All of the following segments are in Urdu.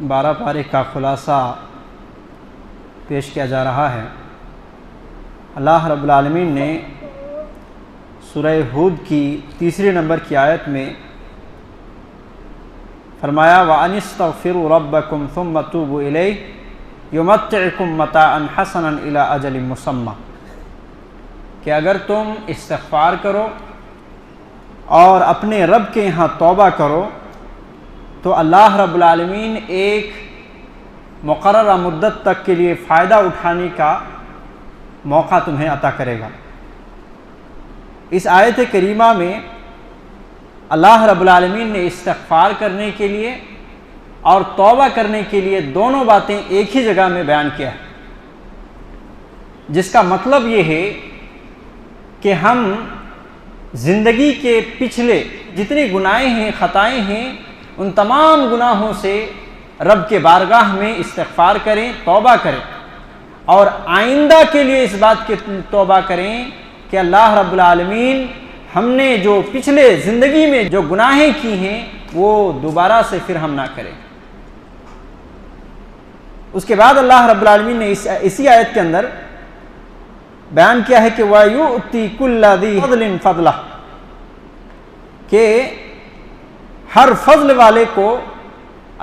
12 پارے کا خلاصہ پیش کیا جا رہا ہے۔ اللہ رب العالمین نے سورہ ہود کی 3 نمبر کی آیت میں فرمایا وَأَنِ اسْتَغْفِرُوا رَبَّكُمْ ثُمَّ تُوبُوا إِلَيْهِ يُمَتِّعْكُمْ مَتَاعًا حَسَنًا إِلَىٰ أَجَلٍ مُّسَمًّى، کہ اگر تم استغفار کرو اور اپنے رب کے یہاں توبہ کرو تو اللہ رب العالمین ایک مقررہ مدت تک کے لیے فائدہ اٹھانے کا موقع تمہیں عطا کرے گا۔ اس آیت کریمہ میں اللہ رب العالمین نے استغفار کرنے کے لیے اور توبہ کرنے کے لیے دونوں باتیں ایک ہی جگہ میں بیان کیا ہے، جس کا مطلب یہ ہے کہ ہم زندگی کے پچھلے جتنی گناہیں ہیں، خطائیں ہیں، ان تمام گناہوں سے رب کے بارگاہ میں استغفار کریں، توبہ کریں، اور آئندہ کے لیے اس بات کی توبہ کریں کہ اللہ رب العالمین ہم نے جو پچھلے زندگی میں جو گناہیں کی ہیں وہ دوبارہ سے پھر ہم نہ کریں۔ اس کے بعد اللہ رب العالمین نے اسی آیت کے اندر بیان کیا ہے کہ وَيُؤْتِي كُلَّ ذِي فَضْلٍ فَضْلَهُ، کہ ہر فضل والے کو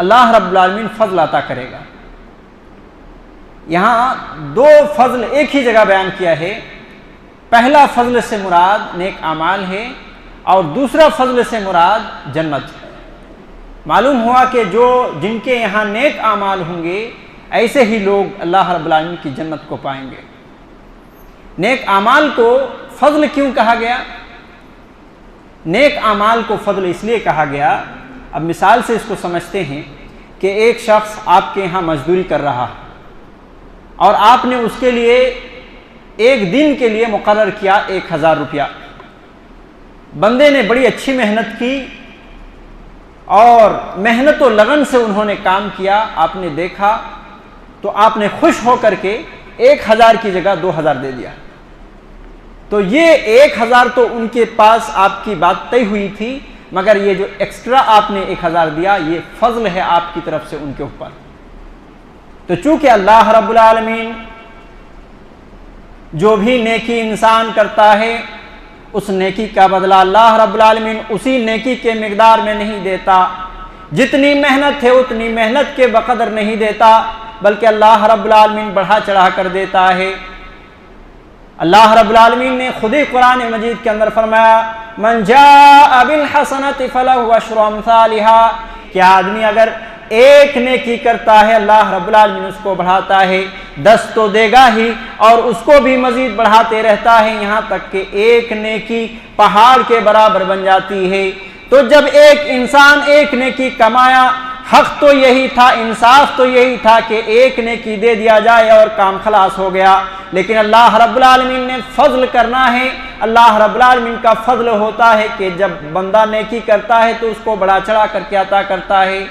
اللہ رب العالمین فضل عطا کرے گا۔ یہاں 2 فضل ایک ہی جگہ بیان کیا ہے۔ پہلا فضل سے مراد نیک اعمال ہے اور دوسرا فضل سے مراد جنت ہے۔ معلوم ہوا کہ جن کے یہاں نیک اعمال ہوں گے ایسے ہی لوگ اللہ رب العالمین کی جنت کو پائیں گے۔ نیک اعمال کو فضل کیوں کہا گیا؟ نیک اعمال کو فضل اس لیے کہا گیا، اب مثال سے اس کو سمجھتے ہیں کہ ایک شخص آپ کے یہاں مزدوری کر رہا ہے اور آپ نے اس کے لیے ایک دن کے لیے مقرر کیا 1000 روپیہ۔ بندے نے بڑی اچھی محنت کی اور محنت و لگن سے انہوں نے کام کیا، آپ نے دیکھا تو آپ نے خوش ہو کر کے 1000 کی جگہ 2000 دے دیا۔ تو یہ 1000 تو ان کے پاس آپ کی بات طے ہوئی تھی، مگر یہ جو ایکسٹرا آپ نے 1000 دیا یہ فضل ہے آپ کی طرف سے ان کے اوپر۔ تو چونکہ اللہ رب العالمین جو بھی نیکی انسان کرتا ہے اس نیکی کا بدلہ اللہ رب العالمین اسی نیکی کے مقدار میں نہیں دیتا، جتنی محنت ہے اتنی محنت کے بقدر نہیں دیتا، بلکہ اللہ رب العالمین بڑھا چڑھا کر دیتا ہے۔ اللہ رب العالمین نے خود ہی قرآن مجید کے اندر فرمایا من جاء بالحسنۃ فلہ عشر امثالھا، کہ آدمی اگر ایک نیکی کرتا ہے اللہ رب العالمین اس کو بڑھاتا ہے، 10 تو دے گا ہی اور اس کو بھی مزید بڑھاتے رہتا ہے، یہاں تک کہ ایک نیکی پہاڑ کے برابر بن جاتی ہے۔ تو جب ایک انسان ایک نیکی کمایا، حق تو یہی تھا، انصاف تو یہی تھا کہ ایک نیکی دے دیا جائے اور کام خلاص ہو گیا، لیکن اللہ رب العالمین نے فضل کرنا ہے۔ اللہ رب العالمین کا فضل ہوتا ہے کہ جب بندہ نیکی کرتا ہے تو اس کو بڑا چڑھا کر کے عطا کرتا ہے۔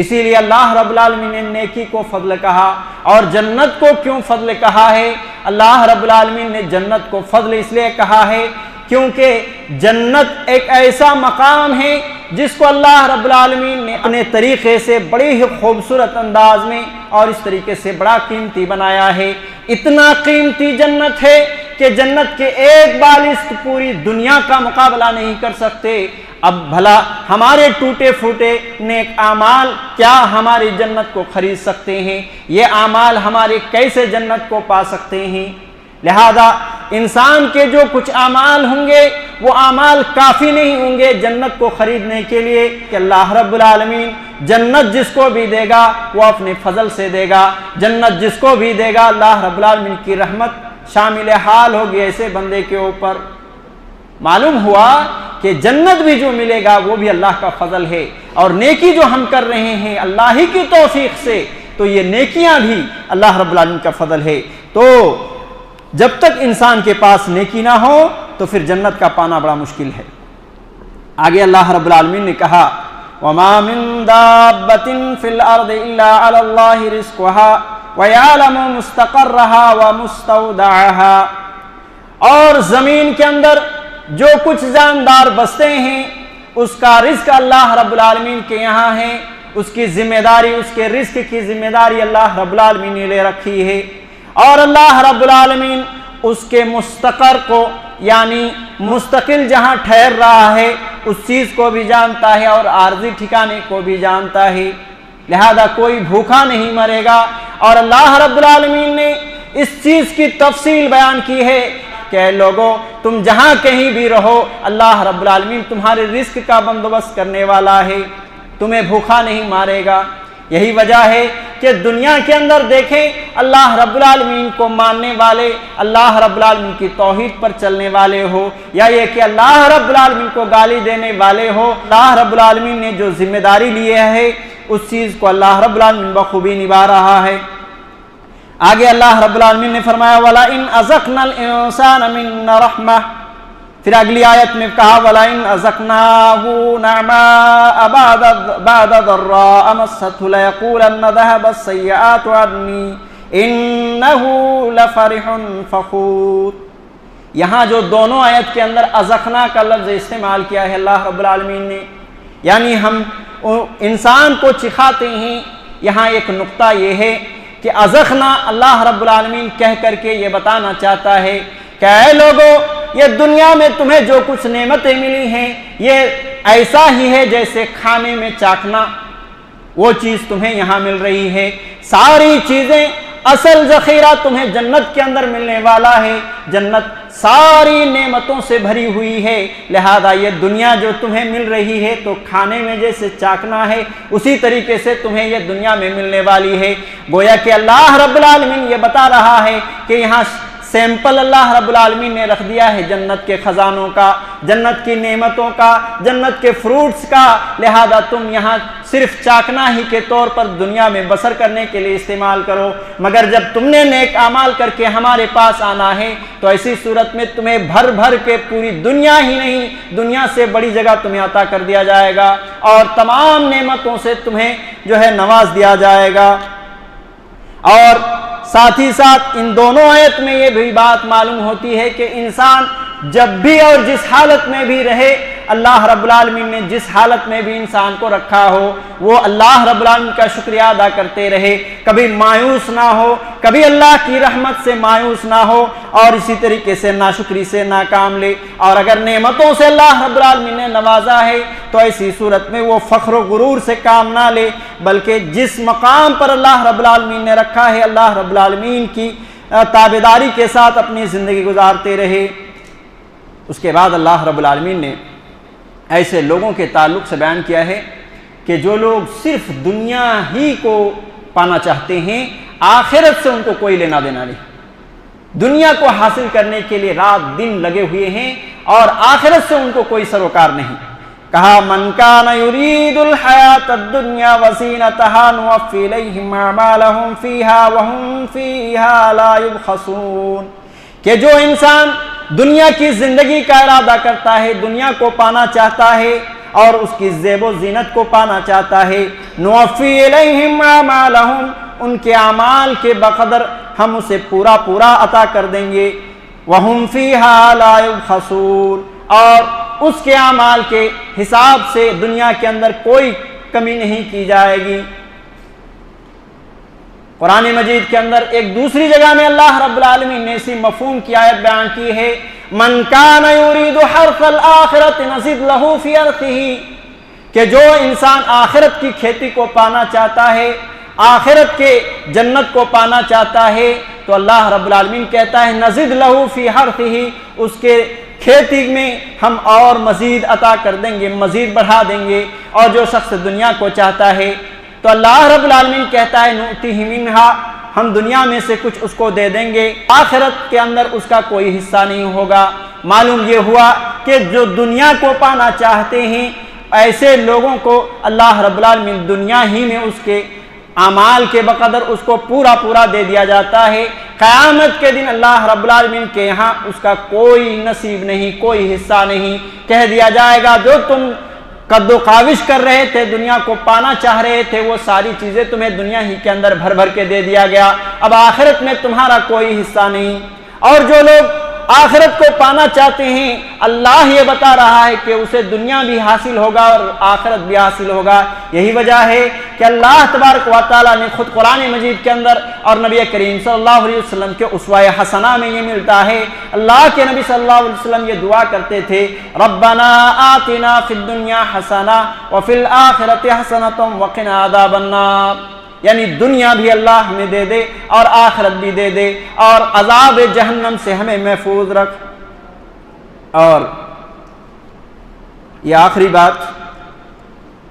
اسی لیے اللہ رب العالمین نے نیکی کو فضل کہا۔ اور جنت کو کیوں فضل کہا ہے؟ اللہ رب العالمین نے جنت کو فضل اس لیے کہا ہے کیونکہ جنت ایک ایسا مقام ہے جس کو اللہ رب العالمین نے اپنے طریقے سے بڑے ہی خوبصورت انداز میں اور اس طریقے سے بڑا قیمتی بنایا ہے۔ اتنا قیمتی جنت ہے کہ جنت کے ایک بالشت پوری دنیا کا مقابلہ نہیں کر سکتے۔ اب بھلا ہمارے ٹوٹے پھوٹے نیک اعمال کیا ہماری جنت کو خرید سکتے ہیں؟ یہ اعمال ہمارے کیسے جنت کو پا سکتے ہیں؟ لہذا انسان کے جو کچھ اعمال ہوں گے وہ اعمال کافی نہیں ہوں گے جنت کو خریدنے کے لیے کہ اللہ رب العالمین جنت جس کو بھی دے گا وہ اپنے فضل سے دے گا، جنت جس کو بھی دے گا اللہ رب العالمین کی رحمت شامل حال ہوگی ایسے بندے کے اوپر۔ معلوم ہوا کہ جنت بھی جو ملے گا وہ بھی اللہ کا فضل ہے، اور نیکی جو ہم کر رہے ہیں اللہ ہی کی توفیق سے، تو یہ نیکیاں بھی اللہ رب العالمین کا فضل ہے۔ تو جب تک انسان کے پاس نیکی نہ ہو تو پھر جنت کا پانا بڑا مشکل ہے۔ آگے اللہ رب العالمین نے کہا وَمَا مِن دَابَّةٍ فِي الْأَرْضِ إِلَّا عَلَى اللَّهِ رِزْقُهَا وَيَعْلَمُ مُسْتَقَرَّهَا وَمُسْتَوْدَعَهَا، اور زمین کے اندر جو کچھ جاندار بستے ہیں اس کا رزق اللہ رب العالمین کے یہاں ہے، اس کی ذمہ داری، اس کے رزق کی ذمہ داری اللہ رب العالمین نے لے رکھی ہے، اور اللہ رب العالمین اس کے مستقر کو یعنی مستقل جہاں ٹھہر رہا ہے اس چیز کو بھی جانتا ہے اور عارضی ٹھکانے کو بھی جانتا ہے، لہذا کوئی بھوکا نہیں مرے گا۔ اور اللہ رب العالمین نے اس چیز کی تفصیل بیان کی ہے کہ اے لوگو تم جہاں کہیں بھی رہو اللہ رب العالمین تمہارے رزق کا بندوبست کرنے والا ہے، تمہیں بھوکا نہیں مارے گا۔ یہی وجہ ہے کہ دنیا کے اندر دیکھیں اللہ رب العالمین کو ماننے والے، اللہ رب العالمین کی توحید پر چلنے والے ہو، یا یہ کہ اللہ رب العالمین کو گالی دینے والے ہو، اللہ رب العالمین نے جو ذمہ داری لی ہے اس چیز کو اللہ رب العالمین بخوبی نبھا رہا ہے۔ آگے اللہ رب العالمین نے فرمایا وَلَئِنْ أَذَقْنَا الْإِنسَانَ مِنَّا رَحْمَةً، پھر اگلی آیت میں کہا وَلَئِنْ أَذَقْنَاهُ نَعْمَاءَ بَعْدَ ضَرَّاءَ مَسَّتْهُ لَيَقُولَنَّ ذَهَبَ السَّيِّئَاتُ عَنِّي إِنَّهُ لَفَرِحٌ فَخُورٌ۔ یہاں جو دونوں آیت کے اندر اذقنا کا لفظ استعمال کیا ہے اللہ رب العالمین نے، یعنی ہم انسان کو چکھاتے ہیں، یہاں ایک نقطہ یہ ہے کہ اذقنا اللہ رب العالمین کہہ کر کے یہ بتانا چاہتا ہے کہ اے لوگو یہ دنیا میں تمہیں جو کچھ نعمتیں ملی ہیں یہ ایسا ہی ہے جیسے کھانے میں چاکھنا، وہ چیز تمہیں یہاں مل رہی ہے، ساری چیزیں اصل ذخیرہ تمہیں جنت کے اندر ملنے والا ہے، جنت ساری نعمتوں سے بھری ہوئی ہے، لہذا یہ دنیا جو تمہیں مل رہی ہے تو کھانے میں جیسے چاکنا ہے اسی طریقے سے تمہیں یہ دنیا میں ملنے والی ہے۔ گویا کہ اللہ رب العالمین یہ بتا رہا ہے کہ یہاں سیمپل اللہ رب العالمین نے رکھ دیا ہے جنت کے خزانوں کا، جنت کی نعمتوں کا، جنت کے فروٹس کا، لہذا تم یہاں صرف چاکنا ہی کے طور پر دنیا میں بسر کرنے کے لیے استعمال کرو، مگر جب تم نے نیک اعمال کر کے ہمارے پاس آنا ہے تو ایسی صورت میں تمہیں بھر بھر کے پوری دنیا ہی نہیں دنیا سے بڑی جگہ تمہیں عطا کر دیا جائے گا اور تمام نعمتوں سے تمہیں جو ہے نواز دیا جائے گا۔ اور ساتھ ہی ساتھ ان دونوں آیت میں یہ بھی بات معلوم ہوتی ہے کہ انسان جب بھی اور جس حالت میں بھی رہے، اللہ رب العالمین نے جس حالت میں بھی انسان کو رکھا ہو وہ اللہ رب العالمین کا شکریہ ادا کرتے رہے، کبھی مایوس نہ ہو، کبھی اللہ کی رحمت سے مایوس نہ ہو، اور اسی طریقے سے ناشکری سے ناکام لے، اور اگر نعمتوں سے اللہ رب العالمین نے نوازا ہے تو ایسی صورت میں وہ فخر و غرور سے کام نہ لے، بلکہ جس مقام پر اللہ رب العالمین نے رکھا ہے اللہ رب العالمین کی تابعداری کے ساتھ اپنی زندگی گزارتے رہے۔ اس کے بعد اللہ رب العالمین نے ایسے لوگوں کے تعلق سے بیان کیا ہے کہ جو لوگ صرف دنیا ہی کو پانا چاہتے ہیں، آخرت سے ان کو کوئی لینا دینا نہیں، دنیا کو حاصل کرنے کے لیے رات دن لگے ہوئے ہیں اور آخرت سے ان کو کوئی سروکار نہیں۔ کہا من کان یرید الحیات الدنیا وزینتها نوفی الیہم اعمالہم فیہا وہم فیہا لا یبخسون، کہ جو انسان دنیا کی زندگی کا ارادہ کرتا ہے، دنیا کو پانا چاہتا ہے اور اس کی زیب و زینت کو پانا چاہتا ہے، نوفی الیہم اعمالہم، ان کے اعمال کے بقدر ہم اسے پورا پورا عطا کر دیں گے، وہم فیہا لا یبخسون، اور اس کے اعمال کے حساب سے دنیا کے اندر کوئی کمی نہیں کی جائے گی۔ قرآن مجید کے اندر ایک دوسری جگہ میں اللہ رب العالمین نے اسی مفہوم کی آیت بیان کی ہے، من کان یرید حرث الآخرۃ نزد لہ فی حرثہ، کہ جو انسان آخرت کی کھیتی کو پانا چاہتا ہے، آخرت کے جنت کو پانا چاہتا ہے، تو اللہ رب العالمین کہتا ہے نزد لہ فی حرثہ، اس کے کھیتی میں ہم اور مزید عطا کر دیں گے، مزید بڑھا دیں گے۔ اور جو شخص دنیا کو چاہتا ہے تو اللہ رب العالمین کہتا ہے نؤتیہ منہا، ہم دنیا میں سے کچھ اس کو دے دیں گے، آخرت کے اندر اس کا کوئی حصہ نہیں ہوگا۔ معلوم یہ ہوا کہ جو دنیا کو پانا چاہتے ہیں ایسے لوگوں کو اللہ رب العالمین دنیا ہی میں اس کے اعمال کے بقدر اس کو پورا پورا دے دیا جاتا ہے، قیامت کے دن اللہ رب العالمین کے یہاں اس کا کوئی نصیب نہیں، کوئی حصہ نہیں، کہہ دیا جائے گا جو تم قد و کاوش کر رہے تھے، دنیا کو پانا چاہ رہے تھے، وہ ساری چیزیں تمہیں دنیا ہی کے اندر بھر بھر کے دے دیا گیا، اب آخرت میں تمہارا کوئی حصہ نہیں۔ اور جو لوگ آخرت کو پانا چاہتے ہیں، اللہ یہ بتا رہا ہے کہ اسے دنیا بھی حاصل ہوگا اور آخرت بھی حاصل ہوگا۔ یہی وجہ ہے کہ اللہ تبارک و تعالیٰ نے خود قرآن مجید کے اندر اور نبی کریم صلی اللہ علیہ وسلم کے اسوہ حسنہ میں یہ ملتا ہے۔ اللہ کے نبی صلی اللہ علیہ وسلم یہ دعا کرتے تھے، ربنا آتنا فی الدنیا حسنہ وفی الآخرۃ حسنۃ وقنا عذاب النار، یعنی دنیا بھی اللہ ہمیں دے دے اور آخرت بھی دے دے اور عذاب جہنم سے ہمیں محفوظ رکھ۔ اور یہ آخری بات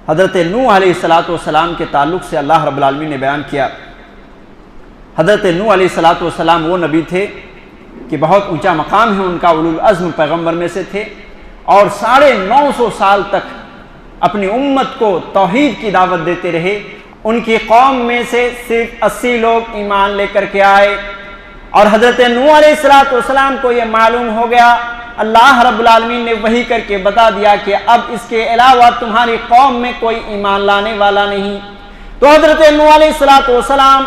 حضرت نوح علیہ السلام کے تعلق سے اللہ رب العالمین نے بیان کیا۔ حضرت نوح علیہ السلام وہ نبی تھے کہ بہت اونچا مقام ہے ان کا، اولو العزم پیغمبر میں سے تھے، اور 950 سال تک اپنی امت کو توحید کی دعوت دیتے رہے۔ ان کی قوم میں سے صرف 80 لوگ ایمان لے کر کے آئے، اور حضرت نوح علیہ السلام کو یہ معلوم ہو گیا، اللہ رب العالمین نے وحی کر کے بتا دیا کہ اب اس کے علاوہ تمہاری قوم میں کوئی ایمان لانے والا نہیں۔ تو حضرت نوح علیہ السلام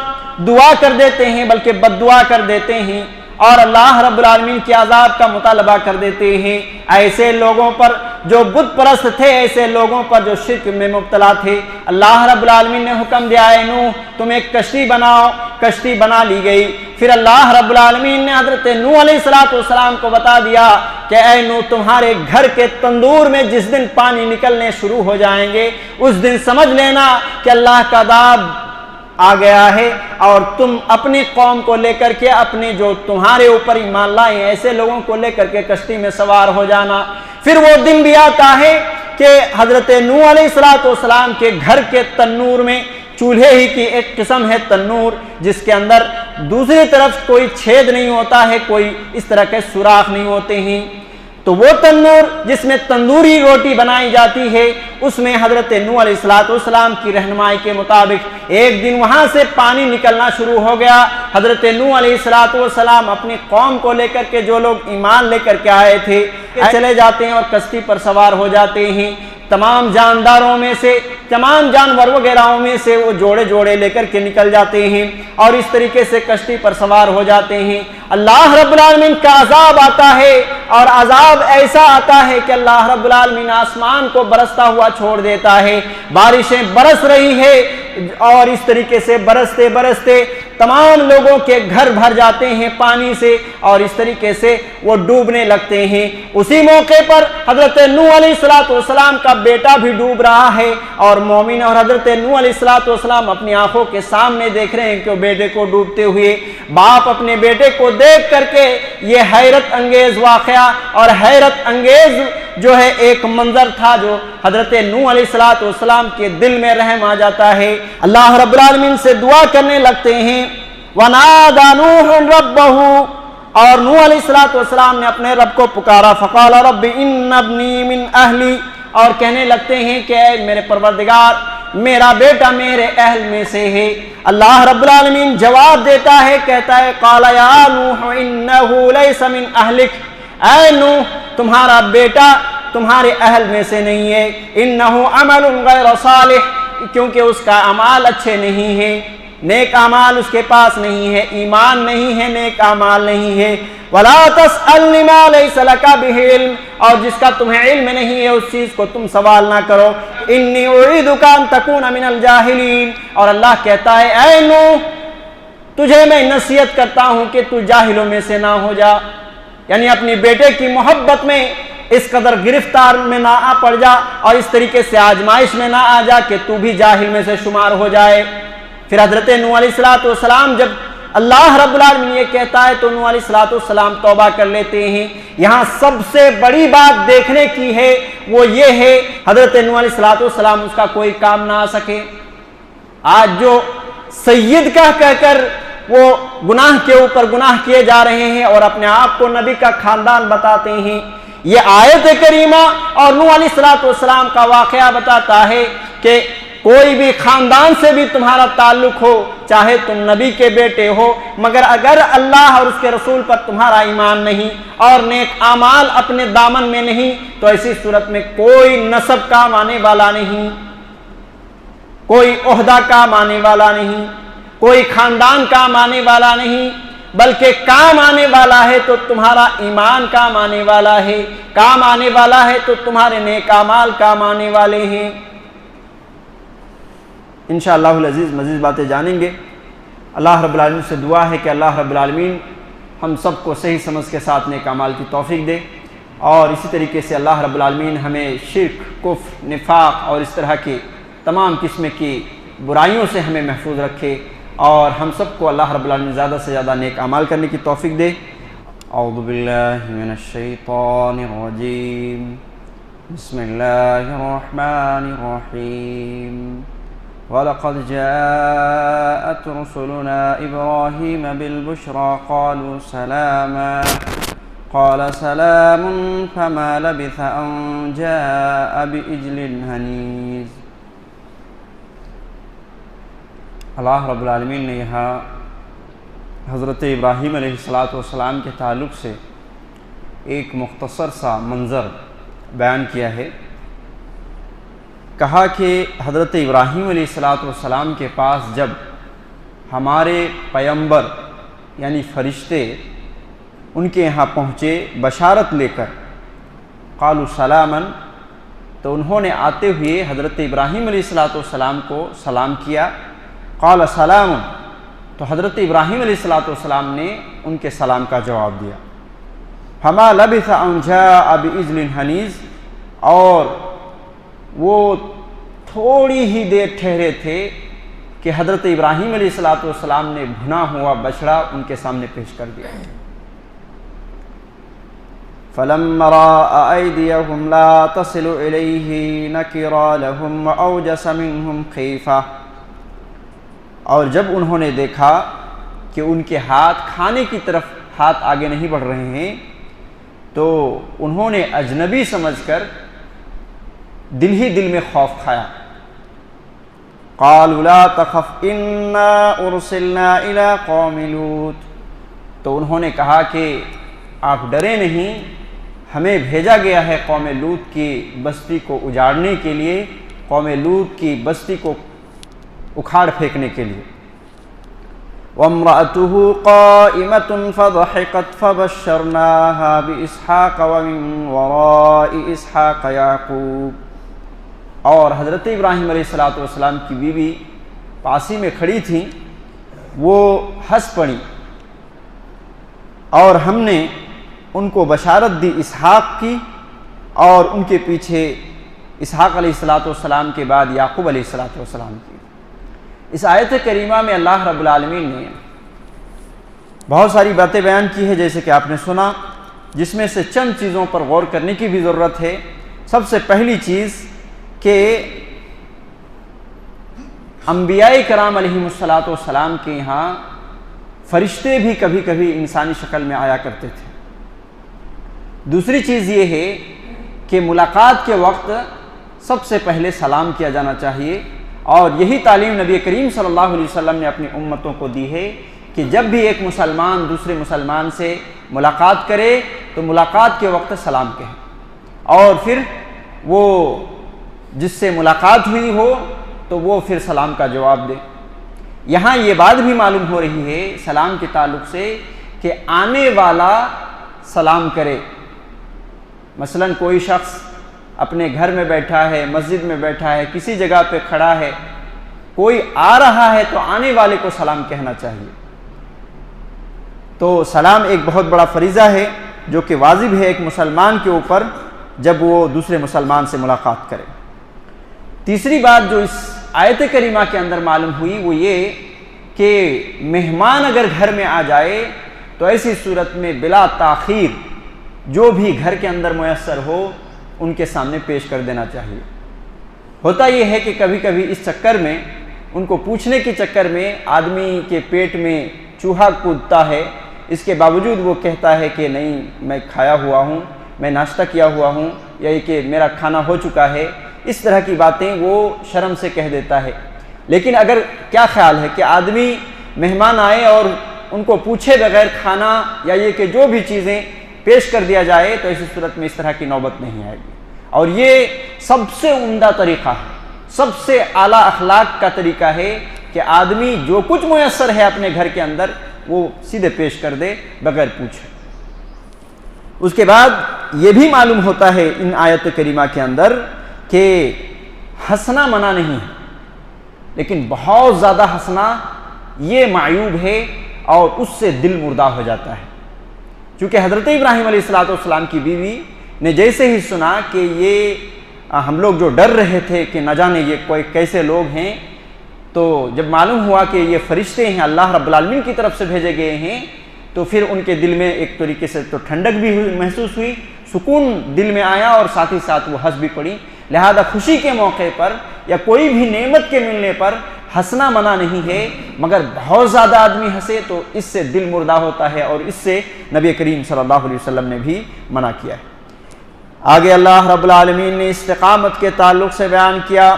دعا کر دیتے ہیں، بلکہ بد دعا کر دیتے ہیں، اور اللہ رب العالمین کے عذاب کا مطالبہ کر دیتے ہیں ایسے لوگوں پر جو بت پرست تھے، ایسے لوگوں پر جو شرک میں مبتلا تھے۔ اللہ رب العالمین نے حکم دیا، اے نوح تم ایک کشتی بناؤ، کشتی بنا لی گئی۔ پھر اللہ رب العالمین نے حضرت نوح علیہ السلام کو بتا دیا کہ اے نوح تمہارے گھر کے تندور میں جس دن پانی نکلنے شروع ہو جائیں گے، اس دن سمجھ لینا کہ اللہ کا عذاب آ گیا ہے، اور تم اپنی قوم کو لے کر کے، اپنے جو تمہارے اوپر ایمان لائے ہیں ایسے لوگوں کو لے کر کے کشتی میں سوار ہو جانا۔ پھر وہ دن بھی آتا ہے کہ حضرت نوح علیہ السلام کے گھر کے تنور میں، چولہے ہی کی ایک قسم ہے تنور، جس کے اندر دوسری طرف کوئی چھید نہیں ہوتا ہے، کوئی اس طرح کے سوراخ نہیں ہوتے ہیں، تو وہ تنور جس میں تندوری روٹی بنائی جاتی ہے، اس میں حضرت نوح علیہ السلام کی رہنمائی کے مطابق ایک دن وہاں سے پانی نکلنا شروع ہو گیا۔ حضرت نوح علیہ السلام اپنی قوم کو لے کر کے، جو لوگ ایمان لے کر کے آئے تھے، چلے جاتے ہیں اور کشتی پر سوار ہو جاتے ہیں۔ تمام جانداروں میں سے، تمام جانور وغیرہوں میں سے وہ جوڑے جوڑے لے کر کے نکل جاتے ہیں اور اس طریقے سے کشتی پر سوار ہو جاتے ہیں۔ اللہ رب العالمین کا عذاب آتا ہے، اور عذاب ایسا آتا ہے کہ اللہ رب العالمین آسمان کو برستا ہوا چھوڑ دیتا ہے، بارشیں برس رہی ہے، اور اس طریقے سے برستے برستے تمام لوگوں کے گھر بھر جاتے ہیں پانی سے، اور اس طریقے سے وہ ڈوبنے لگتے ہیں۔ اسی موقع پر حضرت نوح علیہ السلام کا بیٹا بھی ڈوب رہا ہے، اور مومن اور حضرت نوح علیہ السلام اپنی آنکھوں کے سامنے دیکھ رہے ہیں کہ وہ بیٹے کو ڈوبتے ہوئے۔ باپ اپنے بیٹے کو دیکھ کر کے، یہ حیرت انگیز واقعہ اور حیرت انگیز جو ہے ایک منظر تھا، جو حضرت نوح علیہ السلام کے دل میں رحم آ جاتا ہے۔ اللہ رب العالمین سے دعا کرنے لگتے ہیں، وَنَادَى نُوحٌ رَبَّهُ، اور نوح علیہ السلام نے اپنے رب کو پکارا، فَقَالَ رَبِّ إِنَّ ابْنِي مِنْ أَهْلِي، اور کہنے لگتے ہیں کہ اے میرے پروردگار، میرا بیٹا میرے اہل میں سے ہے۔ اللہ رب العالمین جواب دیتا ہے، کہتا ہے، قَالَ يَا نُوحُ إِنَّهُ لَيْسَ مِنْ أَهْلِكَ، اے نوح تمہارا بیٹا تمہارے اہل میں سے نہیں ہے، إِنَّهُ عَمَلٌ غَيْرَ صَالِحٍ، کیونکہ اس کا اعمال اچھے نہیں ہیں، نیک اعمال اس کے پاس نہیں ہے، ایمان نہیں ہے، نیک اعمال نہیں ہے۔ وَلَا تَسْأَلْنِ مَا لَيْسَ لَكَ بِهِ عِلْمٌ، اور جس کا تمہیں علم نہیں ہے اس چیز کو تم سوال نہ کرو۔ إِنِّي أُعِيذُكَ أَن تَكُونَ مِنَ الْجَاهِلِينَ، اور اللہ کہتا ہے، اے نوح تجھے میں نصیحت کرتا ہوں کہ تو جاہلوں میں سے نہ ہو جا، یعنی اپنی بیٹے کی محبت میں اس قدر گرفتار میں نہ آ پڑ جا، اور اس طریقے سے آزمائش میں نہ آ جا کہ تو بھی جاہل میں سے شمار ہو جائے۔ پھر حضرت نوح علیہ السلام جب اللہ رب العالمین یہ کہتا ہے تو نوح علیہ السلام توبہ کر لیتے ہیں۔ یہاں سب سے بڑی بات دیکھنے کی ہے وہ یہ ہے، حضرت نوح علیہ السلام اس کا کوئی کام نہ آ سکے۔ آج جو سید کہہ کر وہ گناہ کے اوپر گناہ کیے جا رہے ہیں اور اپنے آپ کو نبی کا خاندان بتاتے ہیں، یہ آیت کریمہ اور نوح علیہ السلام کا واقعہ بتاتا ہے کہ کوئی بھی خاندان سے بھی تمہارا تعلق ہو، چاہے تم نبی کے بیٹے ہو، مگر اگر اللہ اور اس کے رسول پر تمہارا ایمان نہیں اور نیک اعمال اپنے دامن میں نہیں، تو ایسی صورت میں کوئی نسب کام آنے والا نہیں، کوئی عہدہ کام آنے والا نہیں، کوئی خاندان کام آنے والا نہیں۔ بلکہ کام آنے والا ہے تو تمہارا ایمان کام آنے والا ہے، کام آنے والا ہے تو تمہارے نیک اعمال کام آنے والے ہیں۔ انشاءاللہ العزیز مزید باتیں جانیں گے۔ اللہ رب العالمین سے دعا ہے کہ اللہ رب العالمین ہم سب کو صحیح سمجھ کے ساتھ نیک اعمال کی توفیق دے، اور اسی طریقے سے اللہ رب العالمین ہمیں شرک، کفر، نفاق اور اس طرح کی تمام قسم کی برائیوں سے ہمیں محفوظ رکھے، اور ہم سب کو اللہ رب العالمین زیادہ سے زیادہ نیک اعمال کرنے کی توفیق دے۔ اعوذ باللہ من الشیطان الرجیم، بسم اللہ الرحمن الرحیم، وَلَقَدْ جَاءَتْ رُسُلُنَا إِبْرَاهِيمَ بِالْبُشْرَى قَالُوا سَلَامًا قَالَ سَلَامٌ فَمَا لَبِثَ أَنْ جَاءَ بِعِجْلٍ حَنِيذٍ۔ اللہ رب العالمین نے یہاں حضرت ابراہیم علیہ السلام کے تعلق سے ایک مختصر سا منظر بیان کیا ہے۔ کہا کہ حضرت ابراہیم علیہ السلام کے پاس جب ہمارے پیغمبر یعنی فرشتے ان کے یہاں پہنچے بشارت لے کر، قالوا سلاما، تو انہوں نے آتے ہوئے حضرت ابراہیم علیہ السلام کو سلام کیا۔ قال سلام، تو حضرت ابراہیم علیہ السلام نے ان کے سلام کا جواب دیا۔ فما لبث ان جاء بعجل حنیذ، اور وہ تھوڑی ہی دیر ٹھہرے تھے کہ حضرت ابراہیم علیہ السلام نے بھنا ہوا بچڑا ان کے سامنے پیش کر دیا۔ فلما رأى أيديهم لا تصل إليه نكر لهم وأوجس منهم خيفة، اور جب انہوں نے دیکھا کہ ان کے ہاتھ کھانے کی طرف ہاتھ آگے نہیں بڑھ رہے ہیں، تو انہوں نے اجنبی سمجھ کر دل ہی دل میں خوف کھایا۔ قالوا لا تخف انا ارسلنا الى قوم لوط، تو انہوں نے کہا کہ آپ ڈرے نہیں، ہمیں بھیجا گیا ہے قوم لوط کی بستی کو اجاڑنے کے لیے، قوم لوط کی بستی کو اکھاڑ پھینکنے کے لیے۔ وامرأته قائمة فضحكت فبشرناها بإسحاق ومن وراء إسحاق يعقوب، اور حضرت ابراہیم علیہ السلام کی بیوی پاسی میں کھڑی تھیں، وہ ہنس پڑی، اور ہم نے ان کو بشارت دی اسحاق کی، اور ان کے پیچھے اسحاق علیہ السلام کے بعد یعقوب علیہ السلام کی۔ اس آیت کریمہ میں اللہ رب العالمین نے بہت ساری باتیں بیان کی ہے، جیسے کہ آپ نے سنا، جس میں سے چند چیزوں پر غور کرنے کی بھی ضرورت ہے۔ سب سے پہلی چیز کہ انبیاء کرام علیہم السلام کے یہاں فرشتے بھی کبھی کبھی انسانی شکل میں آیا کرتے تھے۔ دوسری چیز یہ ہے کہ ملاقات کے وقت سب سے پہلے سلام کیا جانا چاہیے، اور یہی تعلیم نبی کریم صلی اللہ علیہ وسلم نے اپنی امتوں کو دی ہے کہ جب بھی ایک مسلمان دوسرے مسلمان سے ملاقات کرے تو ملاقات کے وقت سلام کہے، اور پھر وہ جس سے ملاقات ہوئی ہو تو وہ پھر سلام کا جواب دے۔ یہاں یہ بات بھی معلوم ہو رہی ہے سلام کے تعلق سے کہ آنے والا سلام کرے۔ مثلا کوئی شخص اپنے گھر میں بیٹھا ہے، مسجد میں بیٹھا ہے، کسی جگہ پہ کھڑا ہے، کوئی آ رہا ہے تو آنے والے کو سلام کہنا چاہیے۔ تو سلام ایک بہت بڑا فریضہ ہے جو کہ واجب ہے ایک مسلمان کے اوپر جب وہ دوسرے مسلمان سے ملاقات کرے۔ تیسری بات جو اس آیت کریمہ کے اندر معلوم ہوئی وہ یہ کہ مہمان اگر گھر میں آ جائے تو ایسی صورت میں بلا تاخیر جو بھی گھر کے اندر میسر ہو ان کے سامنے پیش کر دینا چاہیے۔ ہوتا یہ ہے کہ کبھی کبھی اس چکر میں، ان کو پوچھنے کے چکر میں آدمی کے پیٹ میں چوہا کودتا ہے، اس کے باوجود وہ کہتا ہے کہ نہیں میں کھایا ہوا ہوں، میں ناشتہ کیا ہوا ہوں، یا کہ میرا کھانا ہو چکا ہے، اس طرح کی باتیں وہ شرم سے کہہ دیتا ہے۔ لیکن اگر کیا خیال ہے کہ آدمی مہمان آئے اور ان کو پوچھے بغیر کھانا یا یہ کہ جو بھی چیزیں پیش کر دیا جائے تو ایسی صورت میں اس طرح کی نوبت نہیں آئے گی، اور یہ سب سے عمدہ طریقہ ہے، سب سے اعلیٰ اخلاق کا طریقہ ہے کہ آدمی جو کچھ میسر ہے اپنے گھر کے اندر وہ سیدھے پیش کر دے بغیر پوچھے۔ اس کے بعد یہ بھی معلوم ہوتا ہے ان آیت کریمہ کے اندر کہ ہنسنا منع نہیں ہے، لیکن بہت زیادہ ہنسنا یہ معیوب ہے اور اس سے دل مردہ ہو جاتا ہے۔ چونکہ حضرت ابراہیم علیہ السلام کی بیوی نے جیسے ہی سنا کہ یہ ہم لوگ جو ڈر رہے تھے کہ نہ جانے یہ کوئی کیسے لوگ ہیں، تو جب معلوم ہوا کہ یہ فرشتے ہیں اللہ رب العالمین کی طرف سے بھیجے گئے ہیں، تو پھر ان کے دل میں ایک طریقے سے تو ٹھنڈک بھی محسوس ہوئی، سکون دل میں آیا اور ساتھ ہی ساتھ وہ ہنس بھی پڑی۔ لہذا خوشی کے موقع پر یا کوئی بھی نعمت کے ملنے پر ہنسنا منع نہیں ہے، مگر بہت زیادہ آدمی ہنسے تو اس سے دل مردہ ہوتا ہے، اور اس سے نبی کریم صلی اللہ علیہ وسلم نے بھی منع کیا ہے۔ آگے اللہ رب العالمین نے استقامت کے تعلق سے بیان کیا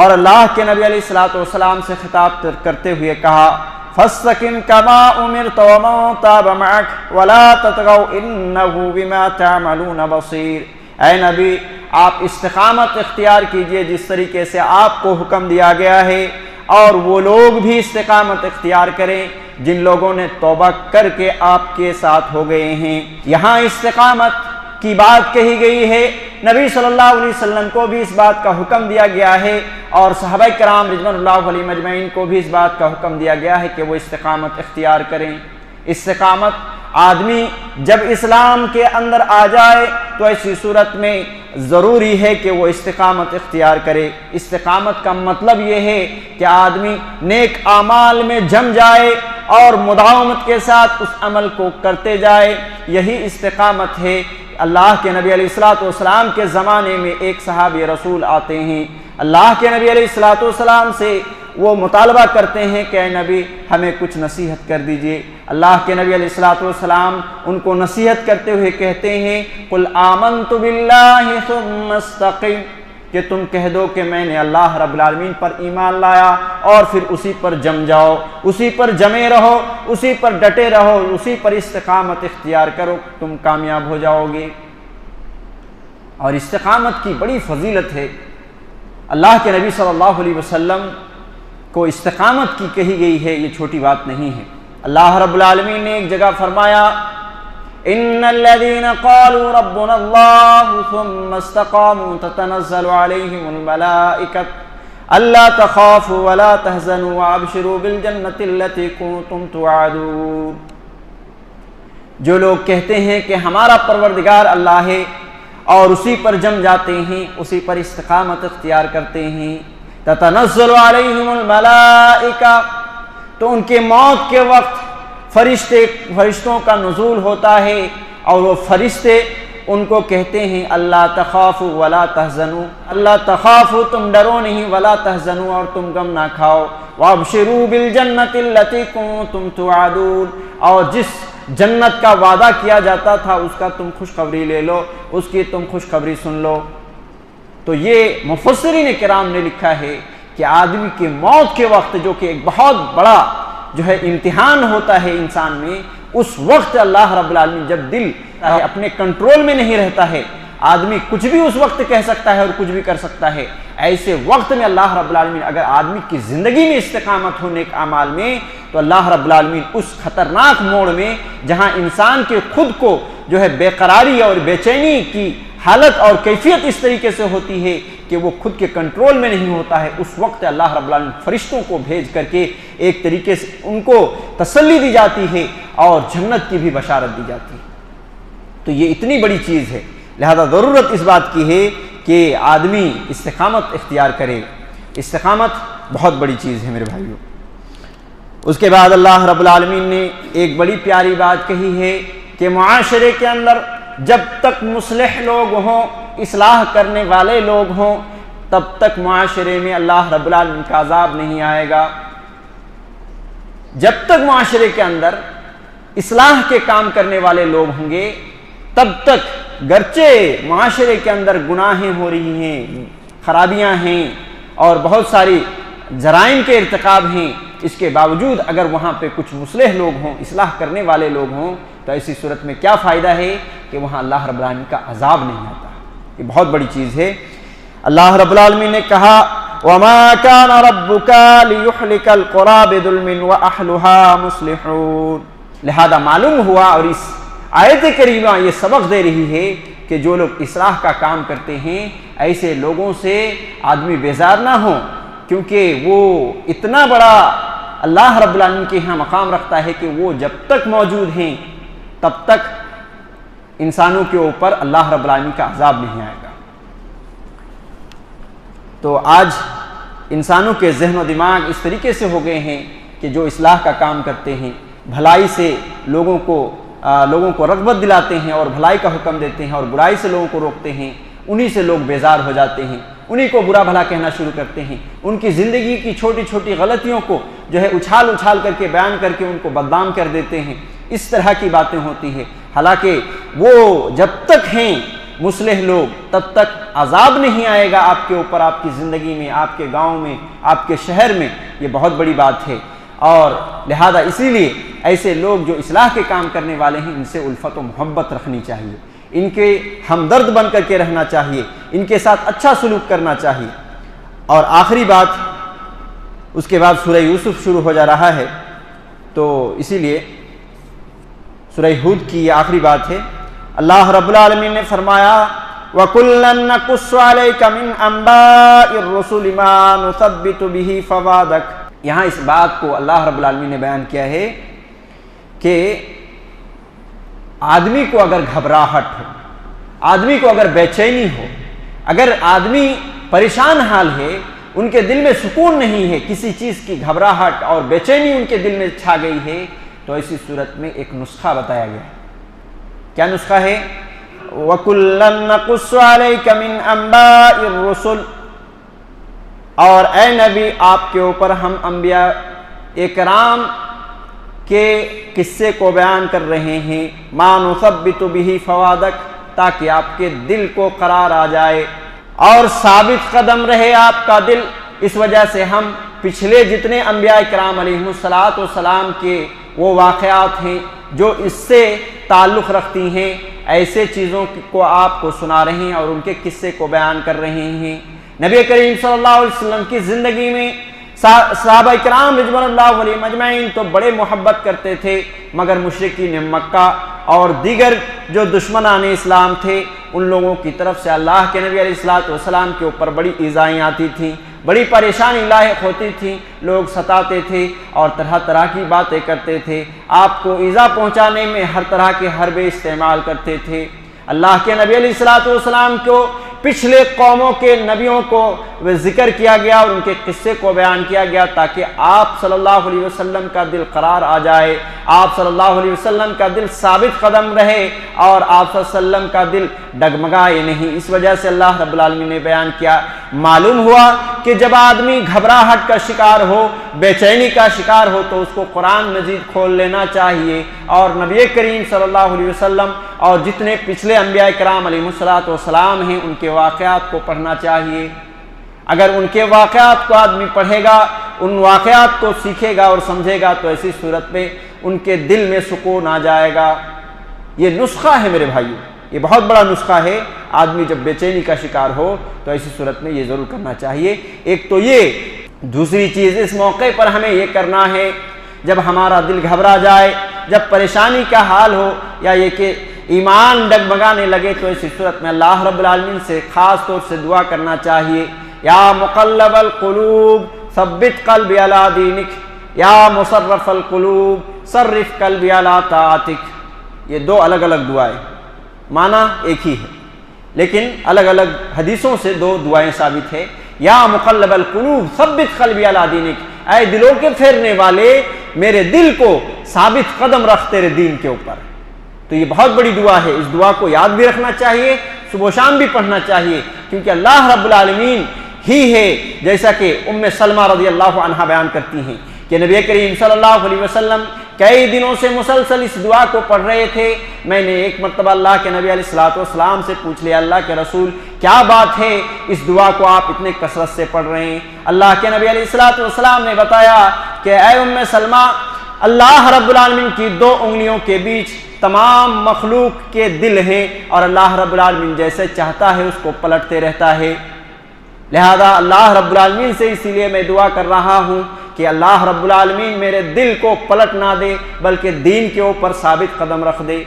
اور اللہ کے نبی علیہ الصلوۃ والسلام سے خطاب کرتے ہوئے کہا فَاسْتَقِمْ كَمَا أُمِرْتَ وَمَن تَابَ مَعَكَ وَلَا تَطْغَوْا إِنَّهُ بِمَا تَعْمَلُونَ بَصِيرٌ۔ اے نبی آپ استقامت اختیار کیجئے جس طریقے سے آپ کو حکم دیا گیا ہے، اور وہ لوگ بھی استقامت اختیار کریں جن لوگوں نے توبہ کر کے آپ کے ساتھ ہو گئے ہیں۔ یہاں استقامت کی بات کہی گئی ہے، نبی صلی اللہ علیہ وسلم کو بھی اس بات کا حکم دیا گیا ہے، اور صحابہ کرام رضوان اللہ علیہم اجمعین کو بھی اس بات کا حکم دیا گیا ہے کہ وہ استقامت اختیار کریں۔ استقامت آدمی جب اسلام کے اندر آ جائے تو ایسی صورت میں ضروری ہے کہ وہ استقامت اختیار کرے۔ استقامت کا مطلب یہ ہے کہ آدمی نیک اعمال میں جم جائے اور مداومت کے ساتھ اس عمل کو کرتے جائے، یہی استقامت ہے۔ اللہ کے نبی علیہ الصلوۃ والسلام کے زمانے میں ایک صحابی رسول آتے ہیں، اللہ کے نبی علیہ الصلوۃ والسلام سے وہ مطالبہ کرتے ہیں کہ اے نبی ہمیں کچھ نصیحت کر دیجئے۔ اللہ کے نبی علیہ الصلوۃ والسلام ان کو نصیحت کرتے ہوئے کہتے ہیں قُلْ آمَنْتُ بِاللَّهِ ثُمَّ اسْتَقِمْ، کہ تم کہہ دو کہ میں نے اللہ رب العالمین پر ایمان لایا اور پھر اسی پر جم جاؤ، اسی پر جمے رہو، اسی پر ڈٹے رہو، اسی پر استقامت اختیار کرو، تم کامیاب ہو جاؤ گے۔ اور استقامت کی بڑی فضیلت ہے۔ اللہ کے نبی صلی اللہ علیہ وسلم کو استقامت کی کہی گئی ہے، یہ چھوٹی بات نہیں ہے۔ اللہ رب العالمین نے ایک جگہ فرمایا ان الذين قالوا ربنا الله ثم استقاموا تتنزل عليهم الملائكة الا تخافوا ولا تحزنوا وابشروا بالجنة التي كنتم توعدون۔ جو لوگ کہتے ہیں کہ ہمارا پروردگار اللہ ہے اور اسی پر جم جاتے ہیں، اسی پر استقامت اختیار کرتے ہیں، تتنزل علیہم الملائکہ، تو ان کے موت کے وقت فرشتوں کا نزول ہوتا ہے، اور وہ فرشتے ان کو کہتے ہیں اللہ تخافوا ولا تحزنوا، اللہ تخافوا تم ڈرو نہیں، ولا تحزنوا اور تم غم نہ کھاؤ، وابشروا بالجنۃ التي كنتم توعدون، اور جس جنت کا وعدہ کیا جاتا تھا اس کا تم خوشخبری لے لو، اس کی تم خوشخبری سن لو۔ تو یہ مفسرین کرام نے لکھا ہے کہ آدمی کی موت کے وقت، جو کہ ایک بہت بڑا جو ہے امتحان ہوتا ہے انسان میں، اس وقت اللہ رب العالمین جب دل اپنے کنٹرول میں نہیں رہتا ہے، آدمی کچھ بھی اس وقت کہہ سکتا ہے اور کچھ بھی کر سکتا ہے، ایسے وقت میں اللہ رب العالمین اگر آدمی کی زندگی میں استقامت ہونے کے اعمال میں، تو اللہ رب العالمین اس خطرناک موڑ میں جہاں انسان کے خود کو جو ہے بے قراری اور بے چینی کی حالت اور کیفیت اس طریقے سے ہوتی ہے کہ وہ خود کے کنٹرول میں نہیں ہوتا ہے، اس وقت اللہ رب العالمین فرشتوں کو بھیج کر کے ایک طریقے سے ان کو تسلی دی جاتی ہے اور جنت کی بھی بشارت دی جاتی ہے۔ تو یہ اتنی بڑی چیز ہے، لہذا ضرورت اس بات کی ہے کہ آدمی استقامت اختیار کرے۔ استقامت بہت بڑی چیز ہے میرے بھائیوں۔ اس کے بعد اللہ رب العالمین نے ایک بڑی پیاری بات کہی ہے کہ معاشرے کے اندر جب تک مصلح لوگ ہوں، اصلاح کرنے والے لوگ ہوں، تب تک معاشرے میں اللہ رب العالمین کا عذاب نہیں آئے گا۔ جب تک معاشرے کے اندر اصلاح کے کام کرنے والے لوگ ہوں گے، تب تک گرچہ معاشرے کے اندر گناہیں ہو رہی ہیں، خرابیاں ہیں اور بہت ساری جرائم کے ارتکاب ہیں، اس کے باوجود اگر وہاں پہ کچھ مصلح لوگ ہوں، اصلاح کرنے والے لوگ ہوں، تو ایسی صورت میں کیا فائدہ ہے کہ وہاں اللہ رب العالمین کا عذاب نہیں آتا۔ یہ بہت بڑی چیز ہے۔ اللہ رب العالمین نے کہا وما كان ربك ليهلك القرى بظلم واهلها مصلحون۔ لہذا معلوم ہوا، اور اس آیت کریمہ یہ سبق دے رہی ہے کہ جو لوگ اصلاح کا کام کرتے ہیں ایسے لوگوں سے آدمی بیزار نہ ہو، کیونکہ وہ اتنا بڑا اللہ رب العالمین کے یہاں مقام رکھتا ہے کہ وہ جب تک موجود ہیں تب تک انسانوں کے اوپر اللہ رب العالمین کا عذاب نہیں آئے گا۔ تو آج انسانوں کے ذہن و دماغ اس طریقے سے ہو گئے ہیں کہ جو اصلاح کا کام کرتے ہیں، بھلائی سے لوگوں کو رغبت دلاتے ہیں اور بھلائی کا حکم دیتے ہیں اور برائی سے لوگوں کو روکتے ہیں، انہی سے لوگ بیزار ہو جاتے ہیں، انہی کو برا بھلا کہنا شروع کرتے ہیں، ان کی زندگی کی چھوٹی چھوٹی غلطیوں کو جو ہے اچھال کر کے بیان کر کے ان کو بدنام کر دیتے ہیں۔ اس طرح کی باتیں ہوتی ہیں، حالانکہ وہ جب تک ہیں مصلح لوگ تب تک عذاب نہیں آئے گا آپ کے اوپر، آپ کی زندگی میں، آپ کے گاؤں میں، آپ کے شہر میں۔ یہ بہت بڑی بات ہے، اور لہذا اسی لیے ایسے لوگ جو اصلاح کے کام کرنے والے ہیں ان سے الفت و محبت رکھنی چاہیے، ان کے ہمدرد بن کر کے رہنا چاہیے، ان کے ساتھ اچھا سلوک کرنا چاہیے۔ اور آخری بات، اس کے بعد سورہ یوسف شروع ہو جا رہا ہے، تو اسی لیے سورہ ہود کی یہ آخری بات ہے۔ اللہ رب العالمین نے فرمایا وَكُلًّا نَقُصُّ عَلَيْكَ مِنْ أَنْبَاءِ الرُّسُلِ مَا نُثَبِّتُ بِهِ فُؤَادَكَ۔ یہاں اس بات کو اللہ رب العالمین نے بیان کیا ہے کہ آدمی کو اگر گھبراہٹ ہو، آدمی کو اگر بے چینی ہو، اگر آدمی پریشان حال ہے، ان کے دل میں سکون نہیں ہے، کسی چیز کی گھبراہٹ اور بے چینی ان کے دل میں چھا گئی ہے، تو ایسی صورت میں ایک نسخہ بتایا گیا ہے۔ کیا نسخہ ہے؟ وَكُلًّا نَقُصُّ عَلَيْكَ مِنْ أَنْبَاءِ الرُّسُلِ، اور اے نبی آپ کے اوپر ہم انبیاء اکرام کے قصے کو بیان کر رہے ہیں، مَا نُثَبِّتُ بِهِ فُؤَادَكَ، تاکہ آپ کے دل کو قرار آ جائے اور ثابت قدم رہے آپ کا دل۔ اس وجہ سے ہم پچھلے جتنے انبیاء اکرام علیہم السلام کے وہ واقعات ہیں جو اس سے تعلق رکھتی ہیں، ایسے چیزوں کو آپ کو سنا رہے ہیں اور ان کے قصے کو بیان کر رہے ہیں۔ نبی کریم صلی اللہ علیہ وسلم کی زندگی میں صحابہ اکرام رضوان اللہ علیہم اجمعین تو بڑے محبت کرتے تھے، مگر مشرکین مکہ اور دیگر جو دشمنان اسلام تھے ان لوگوں کی طرف سے اللہ کے نبی علیہ السلام کے اوپر بڑی ایذائیں آتی تھیں، بڑی پریشانی لاحق ہوتی تھی، لوگ ستاتے تھے اور طرح طرح کی باتیں کرتے تھے، آپ کو ایذا پہنچانے میں ہر طرح کے حربے استعمال کرتے تھے۔ اللہ کے نبی علیہ السلام کو پچھلے قوموں کے نبیوں کو ذکر کیا گیا اور ان کے قصے کو بیان کیا گیا تاکہ آپ صلی اللہ علیہ وسلم کا دل قرار آ جائے، آپ صلی اللہ علیہ وسلم کا دل ثابت قدم رہے اور آپ صلی اللہ علیہ وسلم کا دل ڈگمگائے نہیں۔ اس وجہ سے اللہ رب العالمین نے بیان کیا۔ معلوم ہوا کہ جب آدمی گھبراہٹ کا شکار ہو، بے چینی کا شکار ہو، تو اس کو قرآن مجید کھول لینا چاہیے اور نبی کریم صلی اللہ علیہ وسلم اور جتنے پچھلے انبیاء کرام علیہ السلام ہیں ان کے واقعات کو پڑھنا چاہیے۔ اگر ان کے واقعات کو آدمی پڑھے گا، ان واقعات کو سیکھے گا اور سمجھے گا، تو ایسی صورت میں ان کے دل میں سکون آ جائے گا۔ یہ نسخہ ہے میرے بھائیو، یہ بہت بڑا نسخہ ہے۔ آدمی جب بے چینی کا شکار ہو تو ایسی صورت میں یہ ضرور کرنا چاہیے۔ ایک تو یہ، دوسری چیز اس موقع پر ہمیں یہ کرنا ہے جب ہمارا دل گھبرا جائے، جب پریشانی کا حال ہو یا یہ کہ ایمان ڈگمگانے لگے، تو ایسی صورت میں اللہ رب العالمین سے خاص طور سے دعا کرنا چاہیے۔ یا مقلب القلوب ثبت قلبی علی دینک، یا مصرف القلوب صرف قلبی علی طاعتک۔ یہ دو الگ الگ دعائیں، معنی ایک ہی ہے لیکن الگ الگ حدیثوں سے دو دعائیں ثابت ہے۔ یا مقلب القلوب ثبت قلبی علی دینک، اے دلوں کے پھیرنے والے میرے دل کو ثابت قدم رکھ تیرے دین کے اوپر۔ تو یہ بہت بڑی دعا ہے، اس دعا کو یاد بھی رکھنا چاہیے، صبح و شام بھی پڑھنا چاہیے، کیونکہ اللہ رب العالمین ہی ہے، جیسا کہ ام سلمہ رضی اللہ عنہا بیان کرتی ہیں کہ نبی کریم صلی اللہ علیہ وسلم کئی دنوں سے مسلسل اس دعا کو پڑھ رہے تھے۔ میں نے ایک مرتبہ اللہ کے نبی علیہ السلام سے پوچھ لیا، اللہ کے رسول کیا بات ہے اس دعا کو آپ اتنے کثرت سے پڑھ رہے ہیں؟ اللہ کے نبی علیہ السلام نے بتایا کہ اے ام سلمہ، اللہ رب العالمین کی دو انگلیوں کے بیچ تمام مخلوق کے دل ہیں اور اللہ رب العالمین جیسے چاہتا ہے اس کو پلٹتے رہتا ہے۔ لہذا اللہ رب العالمین سے اسی لیے میں دعا کر رہا ہوں کہ اللہ رب العالمین میرے دل کو پلٹ نہ دے بلکہ دین کے اوپر ثابت قدم رکھ دے۔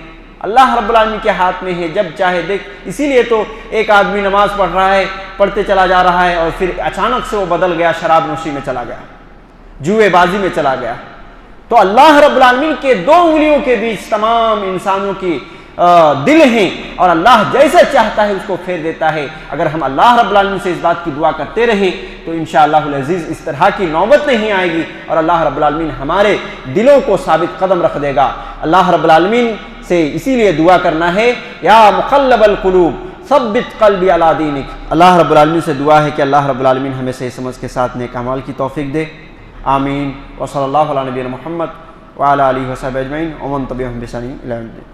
اللہ رب العالمین کے ہاتھ میں ہے، جب چاہے دیکھ۔ اسی لیے تو ایک آدمی نماز پڑھ رہا ہے، پڑھتے چلا جا رہا ہے اور پھر اچانک سے وہ بدل گیا، شراب نوشی میں چلا گیا، جوئے بازی میں چلا گیا۔ تو اللہ رب العالمین کے دو انگلیوں کے بیچ تمام انسانوں کی دل ہیں، اور اللہ جیسے چاہتا ہے اس کو پھیر دیتا ہے۔ اگر ہم اللہ رب العالمین سے اس بات کی دعا کرتے رہیں تو انشاءاللہ العزیز اس طرح کی نوبت نہیں آئے گی، اور اللہ رب العالمین ہمارے دلوں کو ثابت قدم رکھ دے گا۔ اللہ رب العالمین سے اسی لیے دعا کرنا ہے، یا مقلب القلوب ثبت قلبی علی دینک۔ اللہ رب العالمین سے دعا ہے کہ اللہ رب العالمین ہمیں صحیح سمجھ کے ساتھ نیک اعمال کی توفیق دے، آمین۔ وصلی اللہ علی نبینا محمد وعلی آلہ وصحبہ اجمعین ومن تبعہم بإحسان الی یوم الدین۔